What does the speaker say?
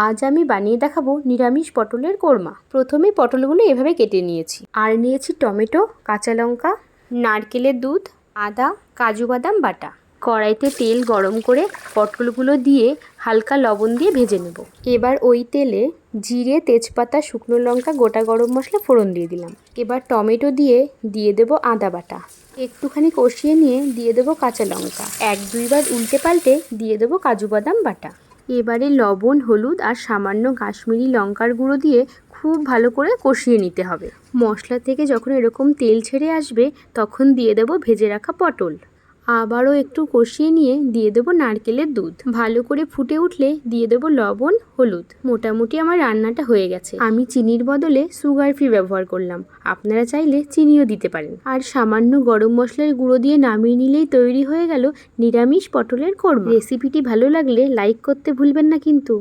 আজ আমি বানিয়ে দেখাবো নিরামিষ পটলের কোরমা। প্রথমে পটলগুলো এভাবে কেটে নিয়েছি, আর নিয়েছি টমেটো, কাঁচা লঙ্কা, নারকেলের দুধ, আদা, কাজু বাদাম বাটা। কড়াইতে তেল গরম করে পটলগুলো দিয়ে হালকা লবণ দিয়ে ভেজে নেব। এবার ওই তেলে জিরে, তেজপাতা, শুকনো লঙ্কা, গোটা গরম মশলা ফোড়ন দিয়ে দিলাম। এবার টমেটো দিয়ে দেব আদা বাটা। একটুখানি কষিয়ে নিয়ে দিয়ে দেবো কাঁচা লঙ্কা। 1-2 বার উল্টে পাল্টে দিয়ে দেবো কাজু বাদাম বাটা। এবারে লবণ, হলুদ আর সামান্য কাশ্মীরি লঙ্কার গুঁড়ো দিয়ে খুব ভালো করে কষিয়ে নিতে হবে। মশলা থেকে যখন এরকম তেল ছেড়ে আসবে তখন দিয়ে দেবো ভেজে রাখা পটল। আবারও একটু কষিয়ে নিয়ে দিয়ে দেবো নারকেলের দুধ। ভালো করে ফুটে উঠলে দিয়ে দেবো লবণ, হলুদ। মোটামুটি আমার রান্নাটা হয়ে গেছে। আমি চিনির বদলে সুগার ফ্রি ব্যবহার করলাম, আপনারা চাইলে চিনিও দিতে পারেন। আর সামান্য গরম মশলার গুঁড়ো দিয়ে নামিয়ে নিলেই তৈরি হয়ে গেল নিরামিষ পটলের কোরমা। রেসিপিটি ভালো লাগলে লাইক করতে ভুলবেন না কিন্তু।